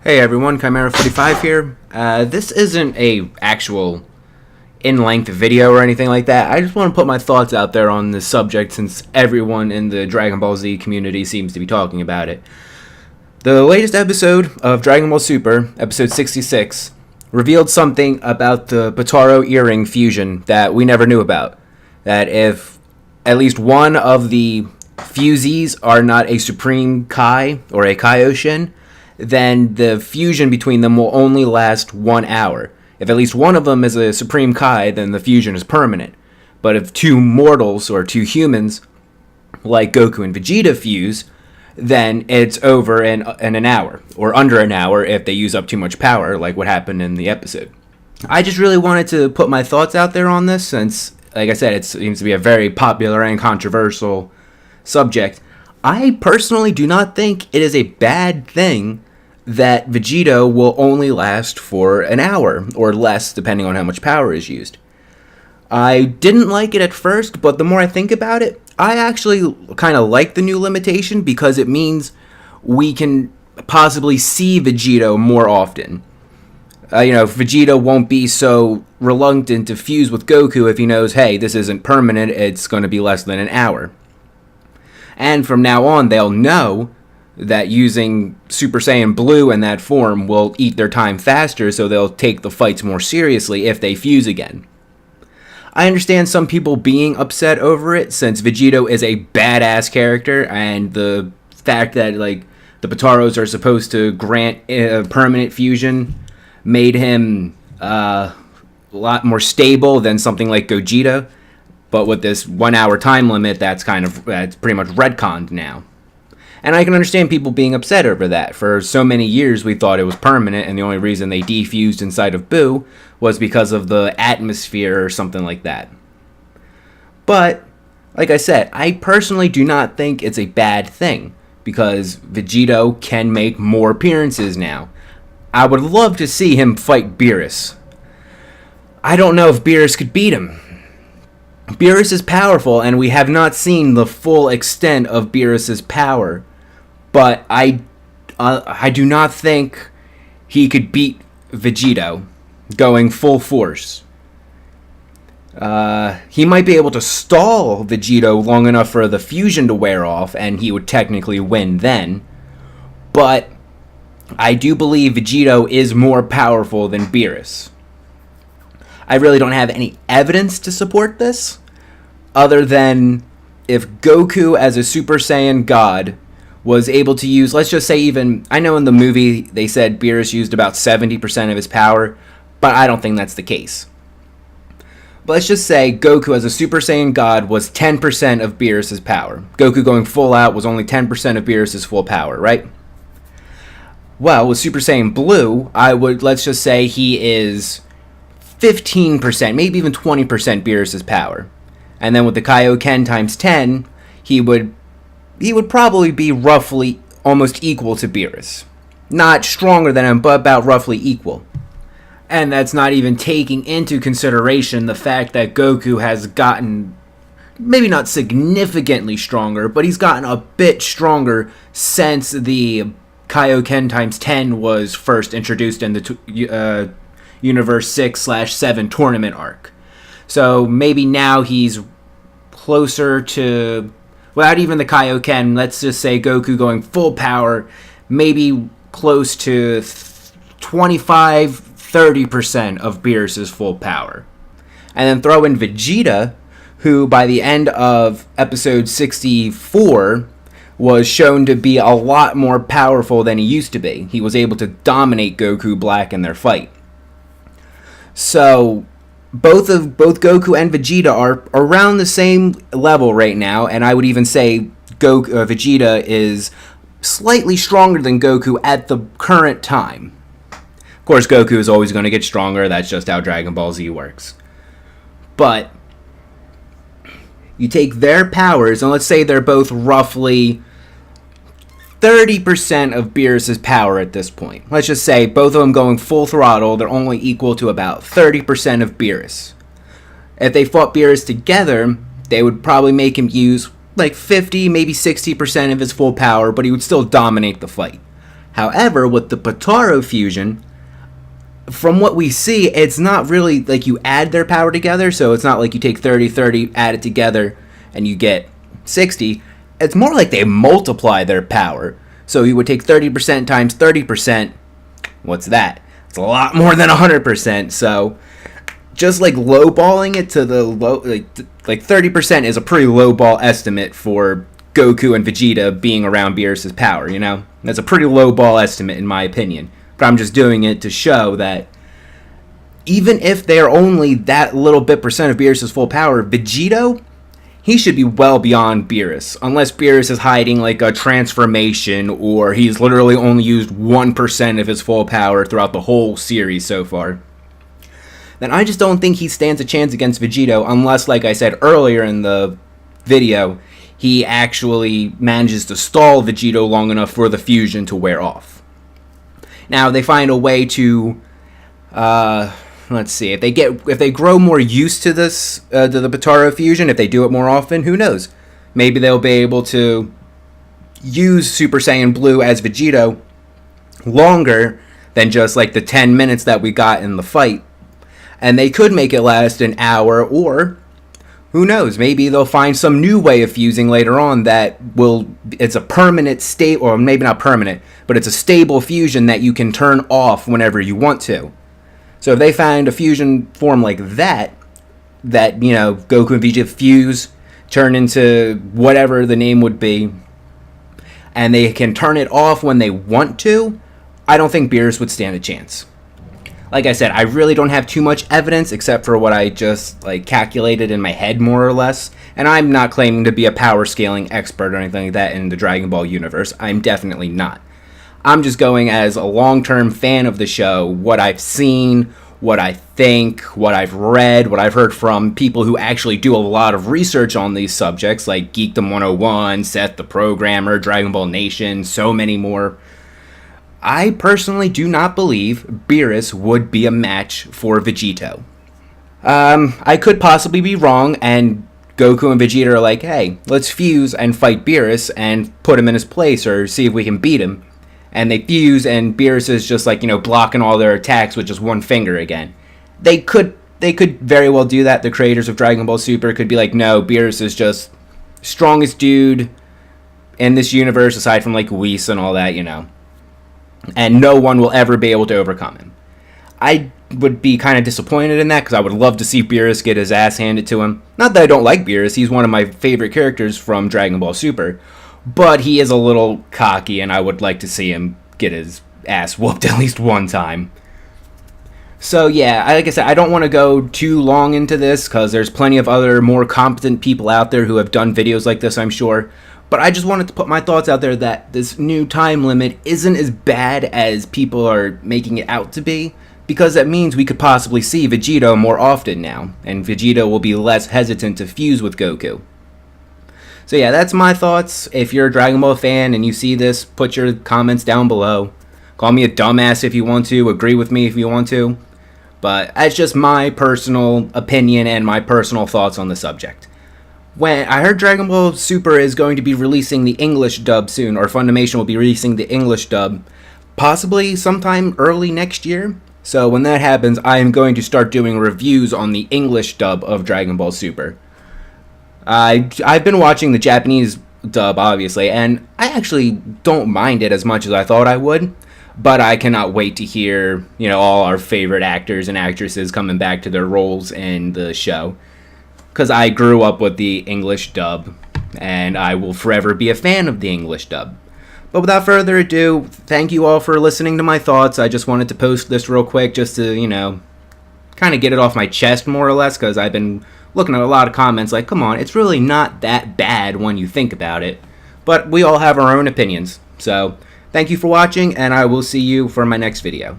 Hey everyone, Chimera45 here. This isn't a actual in-length video or anything like that. I just want to put my thoughts out there on this subject since everyone in the Dragon Ball Z community seems to be talking about it. The latest episode of Dragon Ball Super, episode 66, revealed something about the Potaro Earring fusion that we never knew about. That if at least one of the fusees are not a Supreme Kai or a Kaioshin, then the fusion between them will only last 1 hour. If at least one of them is a Supreme Kai, then the fusion is permanent. But if two mortals or two humans, like Goku and Vegeta, fuse, then it's over in an hour, or under an hour if they use up too much power, like what happened in the episode. I just really wanted to put my thoughts out there on this, since, like I said, it seems to be a very popular and controversial subject. I personally do not think it is a bad thing that Vegeta will only last for an hour, or less, depending on how much power is used. I didn't like it at first, but the more I think about it, I actually kind of like the new limitation because it means we can possibly see Vegeta more often. Vegeta won't be so reluctant to fuse with Goku if he knows, hey, this isn't permanent, it's going to be less than an hour. And from now on, they'll know that using Super Saiyan Blue in that form will eat their time faster, so they'll take the fights more seriously if they fuse again. I understand some people being upset over it, since Vegito is a badass character, and the fact that the Potaros are supposed to grant a permanent fusion made him a lot more stable than something like Gogeta. But with this 1 hour time limit, that's pretty much retconned now. And I can understand people being upset over that. For so many years, we thought it was permanent, and the only reason they defused inside of Buu was because of the atmosphere or something like that. But, like I said, I personally do not think it's a bad thing, because Vegito can make more appearances now. I would love to see him fight Beerus. I don't know if Beerus could beat him. Beerus is powerful, and we have not seen the full extent of Beerus's power. But I do not think he could beat Vegito going full force. He might be able to stall Vegito long enough for the fusion to wear off, and he would technically win then. But I do believe Vegito is more powerful than Beerus. I really don't have any evidence to support this, other than if Goku as a Super Saiyan God was able to use, let's just say I know in the movie they said Beerus used about 70% of his power, but I don't think that's the case. But let's just say Goku as a Super Saiyan God was 10% of Beerus's power. Goku going full out was only 10% of Beerus's full power, right? Well, with Super Saiyan Blue, let's just say he is 15%, maybe even 20% Beerus's power. And then with the Kaioken times 10, he would probably be roughly almost equal to Beerus. Not stronger than him, but about roughly equal. And that's not even taking into consideration the fact that Goku has gotten, maybe not significantly stronger, but he's gotten a bit stronger since the Kaioken times 10 was first introduced in the Universe 6/7 tournament arc. So maybe now he's closer to, without even the Kaioken, let's just say Goku going full power, maybe close to 25-30% of Beerus's full power. And then throw in Vegeta, who by the end of episode 64 was shown to be a lot more powerful than he used to be. He was able to dominate Goku Black in their fight. So both Goku and Vegeta are around the same level right now, and I would even say Vegeta is slightly stronger than Goku at the current time. Of course, Goku is always going to get stronger. That's just how Dragon Ball Z works. But you take their powers, and let's say they're both roughly 30% of Beerus's power at this point. Let's just say both of them going full throttle, they're only equal to about 30% of Beerus. If they fought Beerus together, they would probably make him use like 50, maybe 60% of his full power, but he would still dominate the fight. However, with the Potaro fusion, from what we see, it's not really like you add their power together, so it's not like you take 30, 30, add it together, and you get 60. It's more like they multiply their power. So you would take 30% times 30%. What's that? It's a lot more than 100%. So just like lowballing it to the low, like 30% is a pretty lowball estimate for Goku and Vegeta being around Beerus's power, you know? That's a pretty lowball estimate in my opinion. But I'm just doing it to show that even if they're only that little bit percent of Beerus's full power, Vegito, he should be well beyond Beerus. Unless Beerus is hiding like a transformation, or he's literally only used 1% of his full power throughout the whole series so far. Then I just don't think he stands a chance against Vegito unless, like I said earlier in the video, he actually manages to stall Vegito long enough for the fusion to wear off. Now, they find a way to, let's see, if they grow more used to this, to the Potaro fusion, if they do it more often, who knows? Maybe they'll be able to use Super Saiyan Blue as Vegito longer than just like the 10 minutes that we got in the fight. And they could make it last an hour, or who knows, maybe they'll find some new way of fusing later on that it's a permanent state, or maybe not permanent, but it's a stable fusion that you can turn off whenever you want to. So if they find a fusion form like that, you know, Goku and Vegeta fuse, turn into whatever the name would be, and they can turn it off when they want to, I don't think Beerus would stand a chance. Like I said, I really don't have too much evidence except for what I just like calculated in my head more or less. And I'm not claiming to be a power scaling expert or anything like that in the Dragon Ball universe. I'm definitely not. I'm just going as a long-term fan of the show, what I've seen, what I think, what I've read, what I've heard from people who actually do a lot of research on these subjects, like Geekdom 101, Seth the Programmer, Dragon Ball Nation, so many more. I personally do not believe Beerus would be a match for Vegito. I could possibly be wrong, and Goku and Vegeta are like, hey, let's fuse and fight Beerus and put him in his place or see if we can beat him. And they fuse, and Beerus is just like, you know, blocking all their attacks with just one finger again. They could very well do that. The creators of Dragon Ball Super could be like, no, Beerus is just strongest dude in this universe aside from like Whis and all that, you know. And no one will ever be able to overcome him. I would be kind of disappointed in that because I would love to see Beerus get his ass handed to him. Not that I don't like Beerus, he's one of my favorite characters from Dragon Ball Super. But he is a little cocky and I would like to see him get his ass whooped at least one time. So yeah, like I said, I don't want to go too long into this because there's plenty of other more competent people out there who have done videos like this, I'm sure. But I just wanted to put my thoughts out there that this new time limit isn't as bad as people are making it out to be, because that means we could possibly see Vegito more often now, and Vegito will be less hesitant to fuse with Goku. So yeah, that's my thoughts. If you're a Dragon Ball fan and you see this, put your comments down below. Call me a dumbass if you want to, agree with me if you want to. But that's just my personal opinion and my personal thoughts on the subject. When I heard Dragon Ball Super is going to be releasing the English dub soon, or Funimation will be releasing the English dub, possibly sometime early next year. So when that happens, I am going to start doing reviews on the English dub of Dragon Ball Super. I've been watching the Japanese dub, obviously, and I actually don't mind it as much as I thought I would. But I cannot wait to hear, you know, all our favorite actors and actresses coming back to their roles in the show. Because I grew up with the English dub, and I will forever be a fan of the English dub. But without further ado, thank you all for listening to my thoughts. I just wanted to post this real quick just to, you know, kind of get it off my chest more or less, because I've been looking at a lot of comments like, come on, it's really not that bad when you think about it. But we all have our own opinions. So, thank you for watching, and I will see you for my next video.